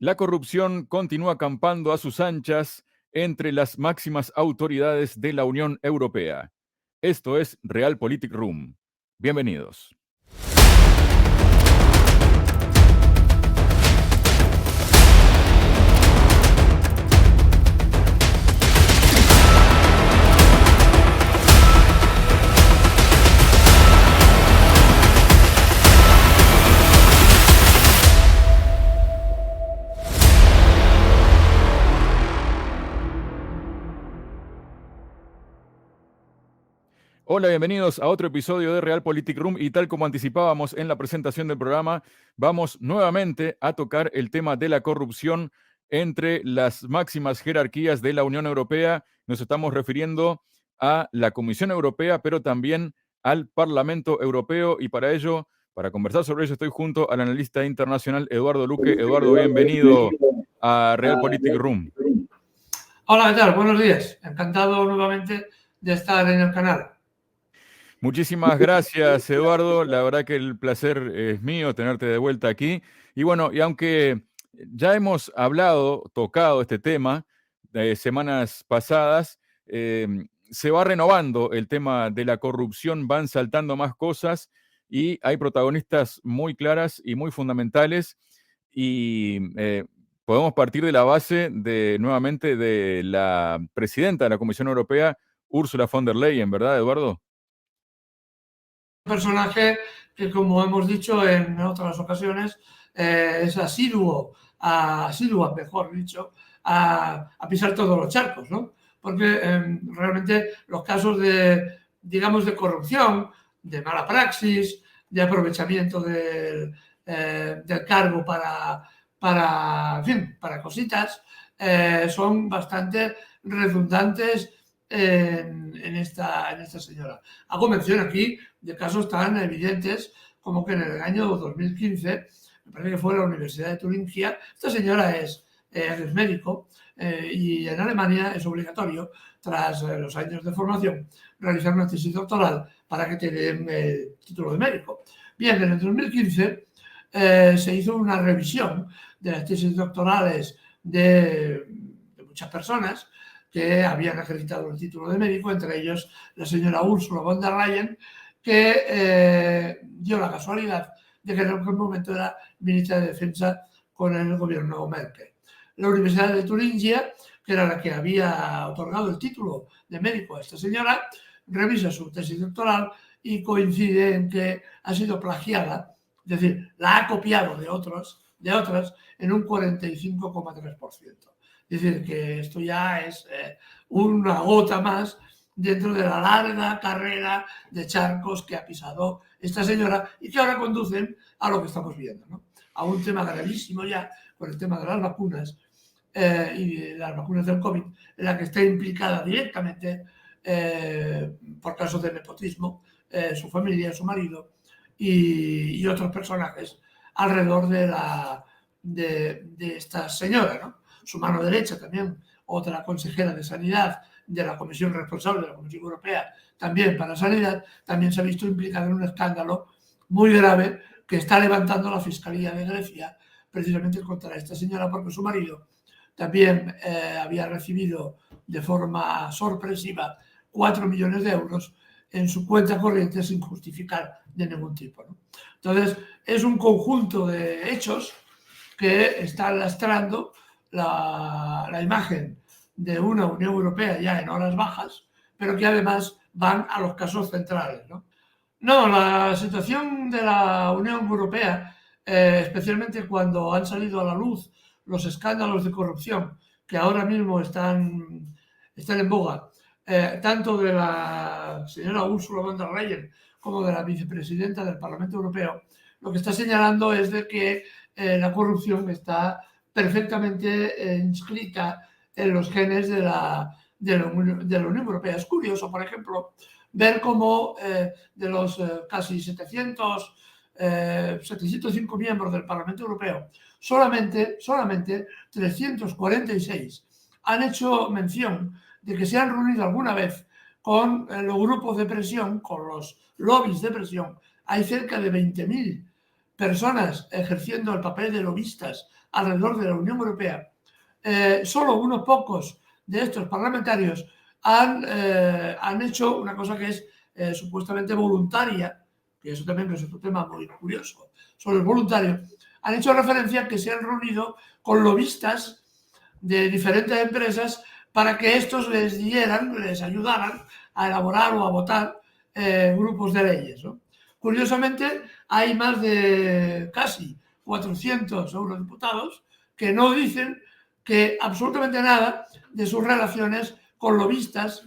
La corrupción continúa campando a sus anchas entre las máximas autoridades de la Unión Europea. Esto es Realpolitik Room. Bienvenidos. Hola, bienvenidos a otro episodio de Realpolitik Room y tal como anticipábamos en la presentación del programa, vamos nuevamente a tocar el tema de la corrupción entre las máximas jerarquías de la Unión Europea. Nos estamos refiriendo a la Comisión Europea, pero también al Parlamento Europeo, y para ello, para conversar sobre ello, estoy junto al analista internacional Eduardo Luque. Eduardo, bienvenido a Realpolitik Room. Hola, ¿qué tal? Buenos días. Encantado nuevamente de estar en el canal. Muchísimas gracias, Eduardo. La verdad que el placer es mío tenerte de vuelta aquí. Y bueno, y aunque ya hemos tocado este tema de semanas pasadas, se va renovando el tema de la corrupción, van saltando más cosas y hay protagonistas muy claras y muy fundamentales. Y podemos partir de la base nuevamente de la presidenta de la Comisión Europea, Ursula von der Leyen, ¿verdad, Eduardo? Personaje que, como hemos dicho en otras ocasiones, es asidua, mejor dicho, a pisar todos los charcos, ¿no? Porque realmente los casos de, digamos, de corrupción, de mala praxis, de aprovechamiento del cargo en fin, para cositas, son bastante redundantes en esta señora. Hago mención aquí de casos tan evidentes como que en el año 2015, me parece que fue la Universidad de Turingia, esta señora es médico y en Alemania es obligatorio, tras los años de formación, realizar una tesis doctoral para que te den el título de médico. Bien, en el 2015 se hizo una revisión de las tesis doctorales de muchas personas que habían acreditado el título de médico, entre ellos la señora Ursula von der Leyen, que dio la casualidad de que en aquel momento era ministra de Defensa con el gobierno Merkel. La Universidad de Turingia, que era la que había otorgado el título de médico a esta señora, revisa su tesis doctoral y coincide en que ha sido plagiada, es decir, la ha copiado de otras en un 45,3%. Es decir, que esto ya es una gota más dentro de la larga carrera de charcos que ha pisado esta señora y que ahora conducen a lo que estamos viendo, ¿no? A un tema gravísimo ya con el tema de las vacunas y de las vacunas del COVID, en la que está implicada directamente por casos de nepotismo su familia, su marido y otros personajes alrededor de esta señora, ¿no? Su mano derecha también, otra consejera de Sanidad de la Comisión responsable de la Comisión Europea, también para Sanidad, también se ha visto implicada en un escándalo muy grave que está levantando la Fiscalía de Grecia precisamente contra esta señora, porque su marido también había recibido de forma sorpresiva 4 millones de euros en su cuenta corriente sin justificar de ningún tipo, ¿no? Entonces, es un conjunto de hechos que están lastrando la imagen de una Unión Europea ya en horas bajas, pero que además van a los casos centrales, ¿no? No, la situación de la Unión Europea, especialmente cuando han salido a la luz los escándalos de corrupción que ahora mismo están en boga, tanto de la señora Ursula von der Leyen como de la vicepresidenta del Parlamento Europeo, lo que está señalando es de que la corrupción está perfectamente inscrita en los genes de la Unión Europea. Es curioso, por ejemplo, ver cómo de los casi 705 miembros del Parlamento Europeo, solamente 346 han hecho mención de que se han reunido alguna vez con los grupos de presión, con los lobbies de presión. Hay cerca de 20.000 personas ejerciendo el papel de lobistas alrededor de la Unión Europea, solo unos pocos de estos parlamentarios han hecho una cosa que es supuestamente voluntaria, que eso también es otro tema muy curioso sobre el voluntario. Han hecho referencia a que se han reunido con lobistas de diferentes empresas para que estos les ayudaran a elaborar o a votar grupos de leyes, ¿no? Curiosamente, hay más de casi 400 eurodiputados que no dicen que absolutamente nada de sus relaciones con lobistas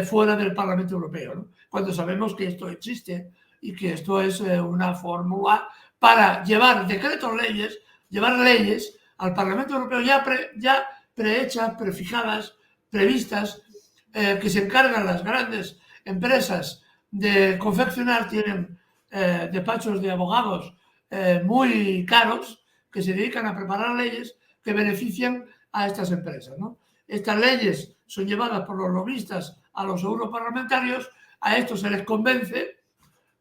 fuera del Parlamento Europeo, ¿no? Cuando sabemos que esto existe y que esto es una fórmula para llevar decretos leyes, llevar leyes al Parlamento Europeo ya prehechas, prefijadas, previstas, que se encargan las grandes empresas de confeccionar, tienen despachos de abogados muy caros que se dedican a preparar leyes que benefician a estas empresas, ¿no? Estas leyes son llevadas por los lobistas a los europarlamentarios, a estos se les convence,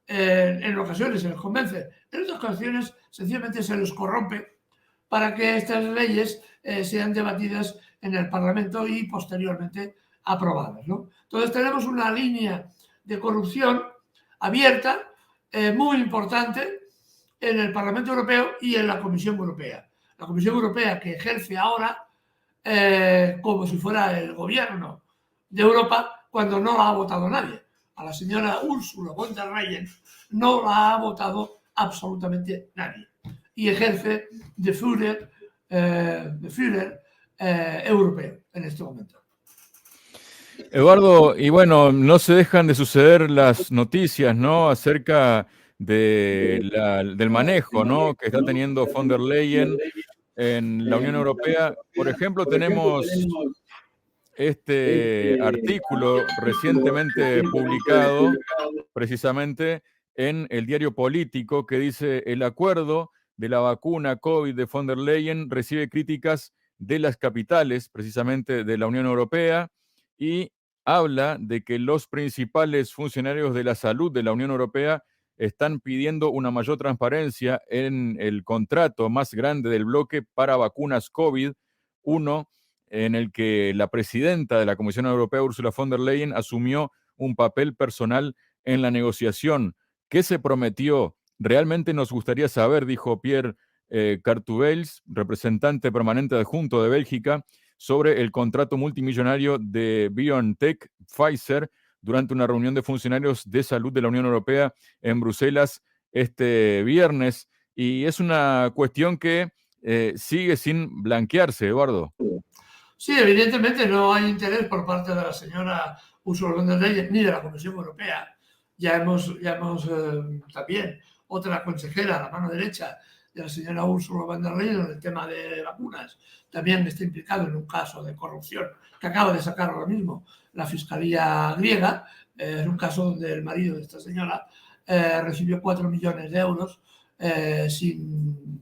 en ocasiones se les convence, en otras ocasiones sencillamente se les corrompe para que estas leyes sean debatidas en el Parlamento y posteriormente aprobadas, ¿no? Entonces tenemos una línea de corrupción abierta, muy importante en el Parlamento Europeo y en la Comisión Europea. La Comisión Europea, que ejerce ahora como si fuera el gobierno de Europa, cuando no la ha votado nadie. A la señora Ursula von der Leyen no la ha votado absolutamente nadie. Y ejerce de Führer europeo en este momento. Eduardo, y bueno, no se dejan de suceder las noticias, ¿no? Acerca del manejo, ¿no? Que está teniendo von der Leyen en la Unión Europea. Por ejemplo, tenemos este artículo recientemente publicado precisamente en el diario Político que dice: el acuerdo de la vacuna COVID de von der Leyen recibe críticas de las capitales precisamente de la Unión Europea, y habla de que los principales funcionarios de la salud de la Unión Europea están pidiendo una mayor transparencia en el contrato más grande del bloque para vacunas COVID, uno en el que la presidenta de la Comisión Europea, Ursula von der Leyen, asumió un papel personal en la negociación. ¿Qué se prometió? Realmente nos gustaría saber, dijo Pierre Cartubels, representante permanente adjunto de Bélgica, sobre el contrato multimillonario de BioNTech Pfizer durante una reunión de funcionarios de salud de la Unión Europea en Bruselas este viernes. Y es una cuestión que sigue sin blanquearse, Eduardo. Sí, evidentemente no hay interés por parte de la señora Ursula von der Leyen ni de la Comisión Europea. Ya hemos también otra consejera, la mano derecha de la señora Ursula von der Leyen, en el tema de vacunas, también está implicado en un caso de corrupción que acaba de sacar ahora mismo la Fiscalía griega, en un caso donde el marido de esta señora recibió 4 millones de euros sin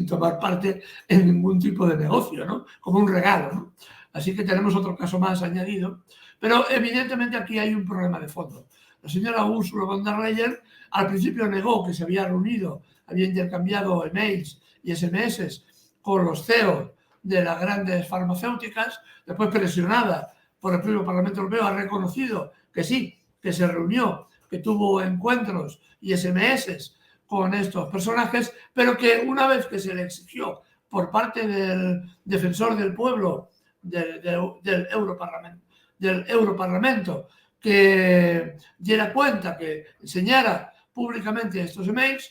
tomar parte en ningún tipo de negocio, ¿no? Como un regalo, ¿no? Así que tenemos otro caso más añadido. Pero evidentemente aquí hay un problema de fondo. La señora Ursula von der Leyen al principio negó que se había reunido, había intercambiado emails y SMS con los CEO de las grandes farmacéuticas. Después, presionada por el propio Parlamento Europeo, ha reconocido que sí, que se reunió, que tuvo encuentros y SMS con estos personajes, pero que una vez que se le exigió por parte del defensor del pueblo del Europarlamento que diera cuenta, que enseñara públicamente estos emails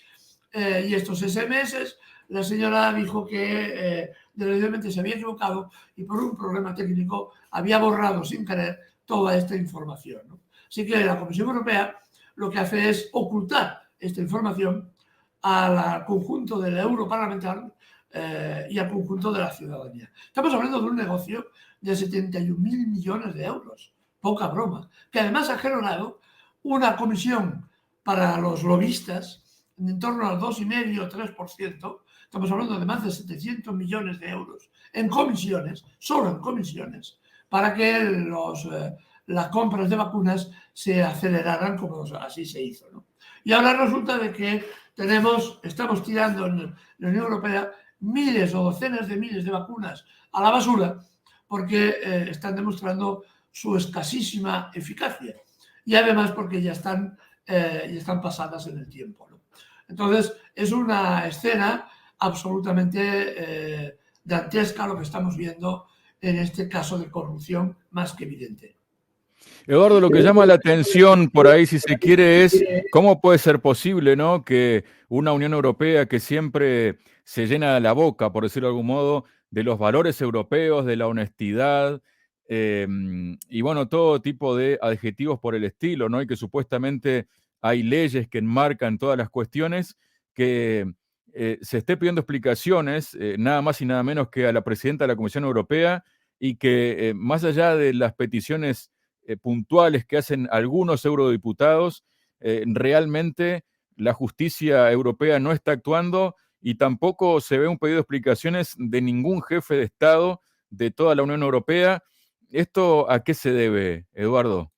y estos SMS, la señora dijo que desgraciadamente se había equivocado y por un problema técnico había borrado sin querer toda esta información, ¿no? Así que la Comisión Europea lo que hace es ocultar esta información al conjunto del europarlamentario y al conjunto de la ciudadanía. Estamos hablando de un negocio de 71.000 millones de euros, poca broma, que además ha generado una comisión para los lobistas en torno al 2,5-3%. Estamos hablando de más de 700 millones de euros en comisiones, solo en comisiones, para que las compras de vacunas se aceleraran como así se hizo, ¿no? Y ahora resulta de que estamos tirando en la Unión Europea miles o docenas de miles de vacunas a la basura porque están demostrando su escasísima eficacia y además porque ya están pasadas en el tiempo, ¿no? Entonces, es una escena absolutamente dantesca lo que estamos viendo en este caso de corrupción más que evidente. Eduardo, lo que llama la atención por ahí, si se quiere, es cómo puede ser posible, ¿no?, que una Unión Europea que siempre se llena la boca, por decirlo de algún modo, de los valores europeos, de la honestidad, y bueno, todo tipo de adjetivos por el estilo, ¿no? Y que supuestamente hay leyes que enmarcan todas las cuestiones, que se esté pidiendo explicaciones, nada más y nada menos que a la presidenta de la Comisión Europea, y que más allá de las peticiones puntuales que hacen algunos eurodiputados, realmente la justicia europea no está actuando y tampoco se ve un pedido de explicaciones de ningún jefe de Estado de toda la Unión Europea. ¿Esto a qué se debe, Eduardo?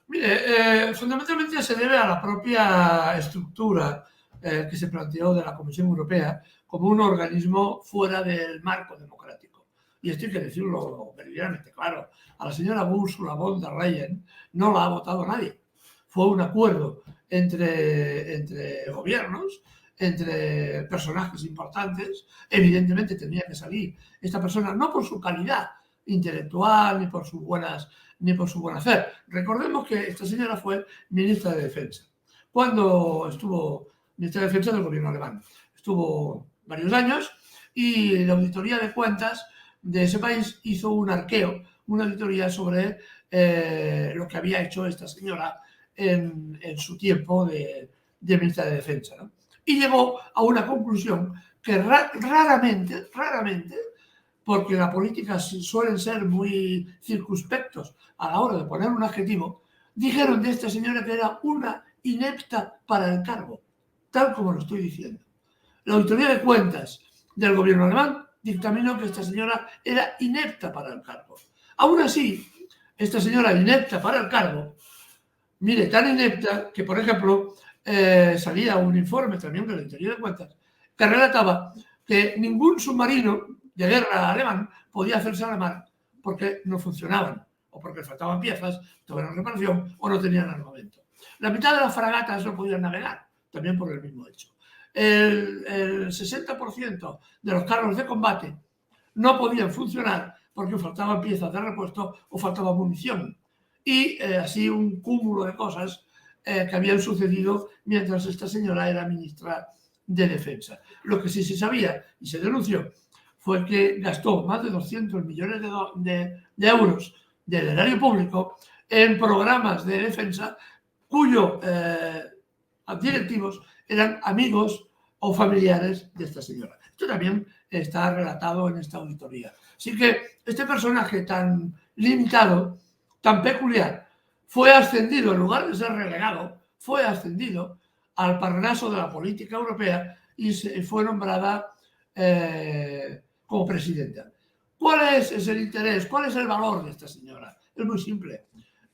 Mire, fundamentalmente se debe a la propia estructura que se planteó de la Comisión Europea como un organismo fuera del marco democrático. Y esto hay que decirlo meridianamente claro. A la señora Ursula von der Leyen no la ha votado nadie. Fue un acuerdo entre gobiernos, entre personajes importantes. Evidentemente tenía que salir esta persona, no por su calidad intelectual ni por sus buen hacer. Recordemos que esta señora fue ministra de Defensa. Cuando estuvo ministra de Defensa del gobierno alemán, estuvo varios años y la auditoría de cuentas de ese país hizo un arqueo, una auditoría sobre lo que había hecho esta señora en su tiempo de ministra de Defensa, ¿no? Y llegó a una conclusión que raramente, porque la política suelen ser muy circunspectos a la hora de poner un adjetivo, dijeron de esta señora que era una inepta para el cargo, tal como lo estoy diciendo. La auditoría de cuentas del gobierno alemán dictaminó que esta señora era inepta para el cargo. Aún así, esta señora inepta para el cargo, mire, tan inepta que, por ejemplo, salía un informe también de la auditoría de cuentas que relataba que ningún submarino de guerra alemán podía hacerse a la mar porque no funcionaban o porque faltaban piezas, tuvieron reparación o no tenían armamento. La mitad de las fragatas no podían navegar, también por el mismo hecho. El 60% de los carros de combate no podían funcionar porque faltaban piezas de repuesto o faltaba munición. Y así un cúmulo de cosas que habían sucedido mientras esta señora era ministra de Defensa. Lo que sí se sabía y se denunció fue que gastó más de 200 millones de euros del erario público en programas de defensa cuyos directivos eran amigos o familiares de esta señora. Esto también está relatado en esta auditoría. Así que este personaje tan limitado, tan peculiar, fue ascendido, en lugar de ser relegado, fue ascendido al Parnaso de la política europea y fue nombrada como presidenta. ¿Cuál es el interés? ¿Cuál es el valor de esta señora? Es muy simple.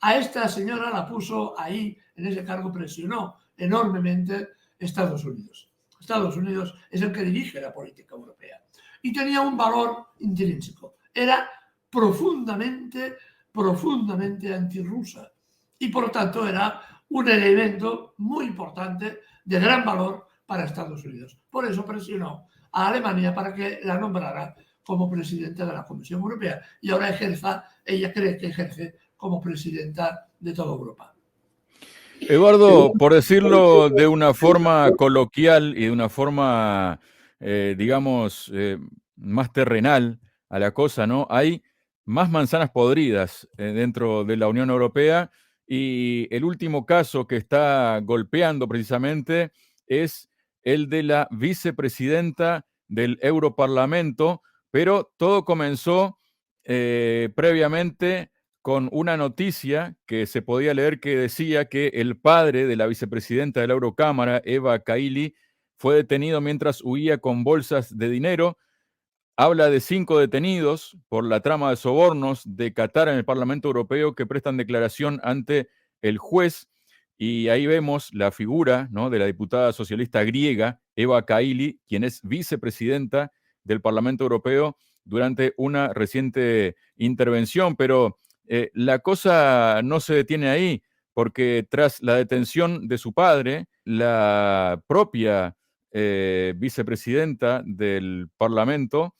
A esta señora la puso ahí, en ese cargo, presionó enormemente Estados Unidos. Estados Unidos es el que dirige la política europea. Y tenía un valor intrínseco. Era profundamente antirrusa. Y por lo tanto era un elemento muy importante de gran valor para Estados Unidos. Por eso presionó a Alemania para que la nombrara como presidenta de la Comisión Europea y ahora ella cree que ejerce como presidenta de toda Europa. Eduardo, por decirlo de una forma coloquial y de una forma, digamos, más terrenal a la cosa, ¿no? Hay más manzanas podridas dentro de la Unión Europea y el último caso que está golpeando precisamente es el de la vicepresidenta del Europarlamento, pero todo comenzó previamente con una noticia que se podía leer que decía que el padre de la vicepresidenta de la Eurocámara, Eva Kaili, fue detenido mientras huía con bolsas de dinero. Habla de 5 detenidos por la trama de sobornos de Qatar en el Parlamento Europeo que prestan declaración ante el juez. Y ahí vemos la figura, ¿no?, de la diputada socialista griega, Eva Kaili, quien es vicepresidenta del Parlamento Europeo durante una reciente intervención. Pero la cosa no se detiene ahí, porque tras la detención de su padre, la propia vicepresidenta del Parlamento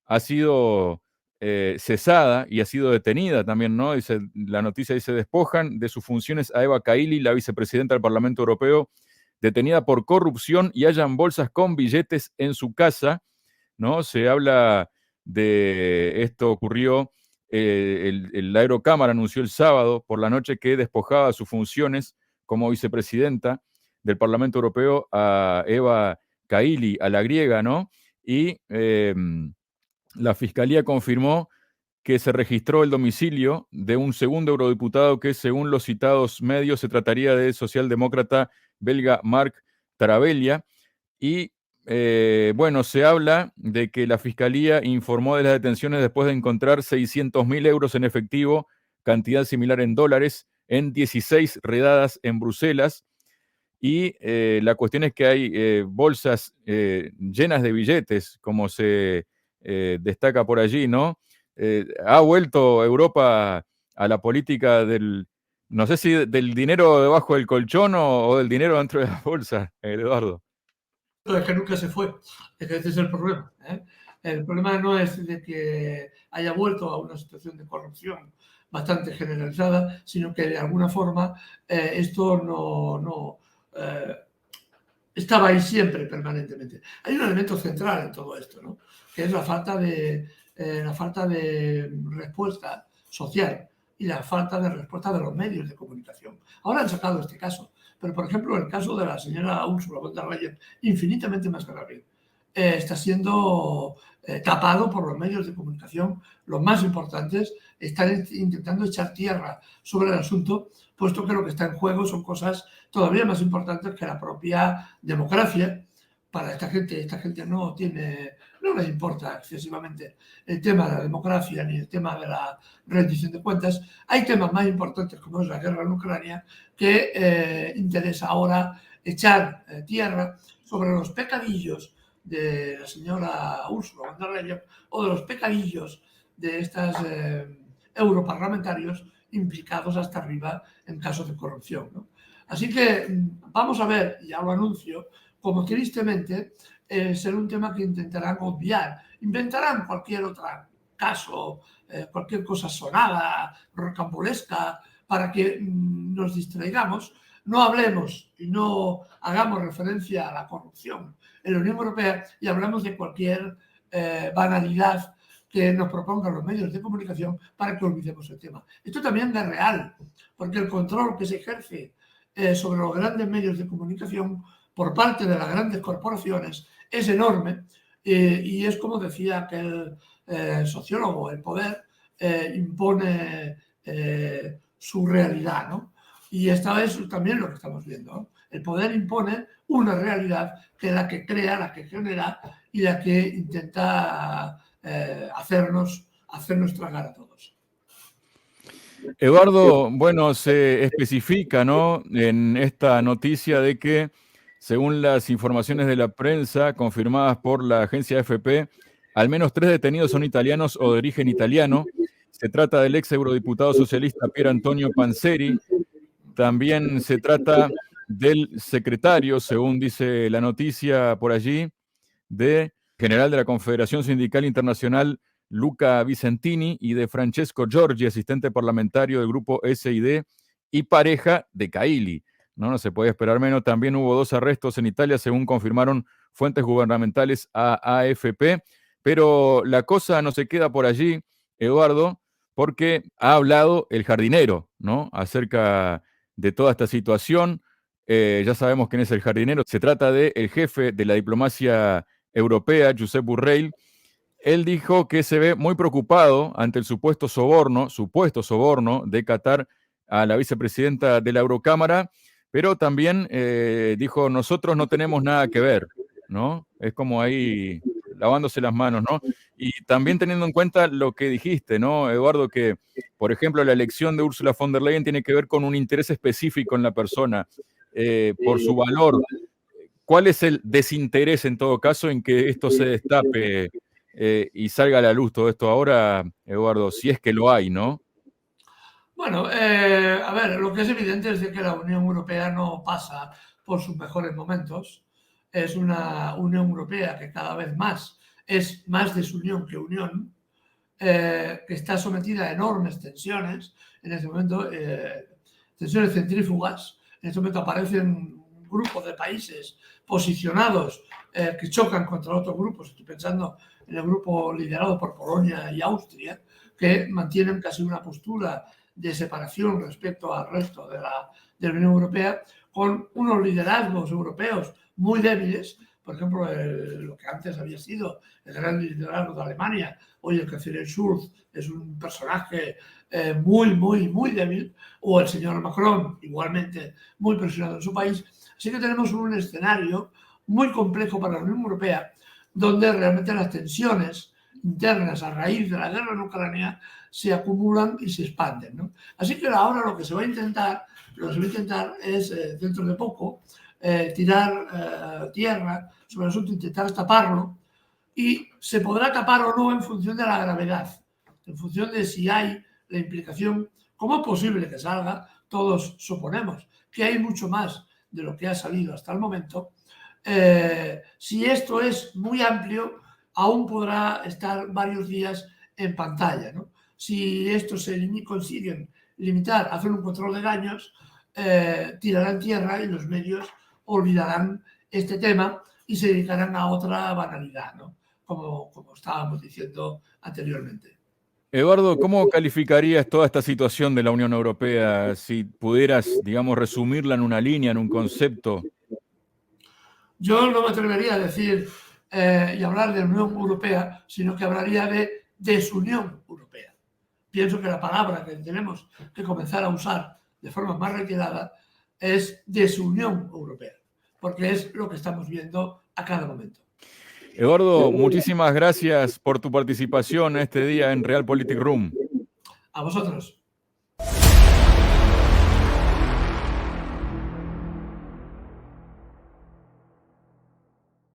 ha sido cesada y ha sido detenida también, ¿no? Dice, la noticia dice, despojan de sus funciones a Eva Kaili, la vicepresidenta del Parlamento Europeo, detenida por corrupción, y hallan bolsas con billetes en su casa, ¿no? Se habla de esto ocurrió, la Eurocámara anunció el sábado por la noche que despojaba de sus funciones como vicepresidenta del Parlamento Europeo a Eva Kaili, a la griega, ¿no? Y la Fiscalía confirmó que se registró el domicilio de un segundo eurodiputado que, según los citados medios, se trataría del socialdemócrata belga Marc Tarabella. Y bueno, se habla de que la Fiscalía informó de las detenciones después de encontrar 600.000 euros en efectivo, cantidad similar en dólares, en 16 redadas en Bruselas. Y la cuestión es que hay bolsas llenas de billetes, como se destaca por allí, ¿no? Ha vuelto Europa a la política del, no sé si del dinero debajo del colchón o del dinero dentro de las bolsas, Eduardo. Es que nunca se fue, es que ese es el problema. El problema no es de que haya vuelto a una situación de corrupción bastante generalizada, sino que de alguna forma esto no estaba ahí siempre, permanentemente. Hay un elemento central en todo esto, ¿no? Que es la falta de respuesta social y la falta de respuesta de los medios de comunicación. Ahora han sacado este caso, pero por ejemplo el caso de la señora Ursula von der Leyen, infinitamente más grave, está siendo tapado por los medios de comunicación, los más importantes, están intentando echar tierra sobre el asunto, puesto que lo que está en juego son cosas todavía más importantes que la propia democracia. Para esta gente no les importa excesivamente el tema de la democracia ni el tema de la rendición de cuentas. Hay temas más importantes como es la guerra en Ucrania que interesa ahora echar tierra sobre los pecadillos de la señora Ursula von der Leyen o de los pecadillos de estos europarlamentarios implicados hasta arriba en casos de corrupción, ¿no? Así que vamos a ver, ya lo anuncio, como tristemente será un tema que intentarán obviar. Inventarán cualquier otro caso, cualquier cosa sonada, rocambolesca, para que nos distraigamos, no hablemos y no hagamos referencia a la corrupción en la Unión Europea y hablamos de cualquier banalidad que nos propongan los medios de comunicación para que olvidemos el tema. Esto también es real, porque el control que se ejerce sobre los grandes medios de comunicación por parte de las grandes corporaciones es enorme y es como decía aquel sociólogo, el poder impone su realidad, ¿no? Y esta es también lo que estamos viendo, ¿no? El poder impone una realidad que es la que crea, la que genera y la que intenta hacernos tragar a todos. Eduardo, bueno, se especifica, ¿no?, en esta noticia de que, según las informaciones de la prensa confirmadas por la agencia AFP, al menos 3 detenidos son italianos o de origen italiano. Se trata del ex eurodiputado socialista Pier Antonio Panzeri. También se trata del secretario, según dice la noticia por allí, de general de la Confederación Sindical Internacional Luca Vicentini y de Francesco Giorgi, asistente parlamentario del grupo SID y pareja de Kaili. No se puede esperar menos. También hubo 2 arrestos en Italia, según confirmaron fuentes gubernamentales a AFP. Pero la cosa no se queda por allí, Eduardo, porque ha hablado el jardinero, ¿no?, acerca de toda esta situación. Ya sabemos quién es el jardinero. Se trata del jefe de la diplomacia europea, Josep Borrell. Él dijo que se ve muy preocupado ante el supuesto soborno de Qatar a la vicepresidenta de la Eurocámara, pero también dijo, nosotros no tenemos nada que ver, ¿no? Es como ahí lavándose las manos, ¿no? Y también teniendo en cuenta lo que dijiste, ¿no, Eduardo? Que, por ejemplo, la elección de Ursula von der Leyen tiene que ver con un interés específico en la persona, por su valor. ¿Cuál es el desinterés, en todo caso, en que esto se destape, y salga a la luz todo esto ahora, Eduardo, si es que lo hay, ¿no? Bueno, a ver, lo que es evidente es de que la Unión Europea no pasa por sus mejores momentos. Es una Unión Europea que cada vez más es más desunión que unión, que está sometida a enormes tensiones. En este momento, tensiones centrífugas. En este momento aparecen grupos de países posicionados que chocan contra otros grupos. Estoy pensando en el grupo liderado por Polonia y Austria, que mantienen casi una postura de separación respecto al resto de la Unión Europea, con unos liderazgos europeos muy débiles. Por ejemplo, lo que antes había sido el gran liderazgo de Alemania, hoy el canciller Schulz es un personaje muy débil, o el señor Macron, igualmente muy presionado en su país. Así que tenemos un escenario muy complejo para la Unión Europea, donde realmente las tensiones internas a raíz de la guerra en Ucrania se acumulan y se expanden, ¿no? Así que ahora lo que se va a intentar es, dentro de poco, tirar tierra sobre el asunto, intentar taparlo, y se podrá tapar o no en función de la gravedad, en función de si hay la implicación. ¿Cómo es posible que salga? Todos suponemos que hay mucho más de lo que ha salido hasta el momento. Si esto es muy amplio, aún podrá estar varios días en pantalla, ¿no? Si esto se consiguen limitar, hacer un control de daños, tirarán tierra y los medios olvidarán este tema y se dedicarán a otra banalidad, ¿no? Como estábamos diciendo anteriormente. Eduardo, ¿cómo calificarías toda esta situación de la Unión Europea si pudieras, digamos, resumirla en una línea, en un concepto? Yo no me atrevería a decir y hablar de Unión Europea, sino que hablaría de desunión europea. Pienso que la palabra que tenemos que comenzar a usar de forma más reiterada es desunión europea, porque es lo que estamos viendo a cada momento. Eduardo, muchísimas gracias por tu participación este día en Realpolitik Room. A vosotros.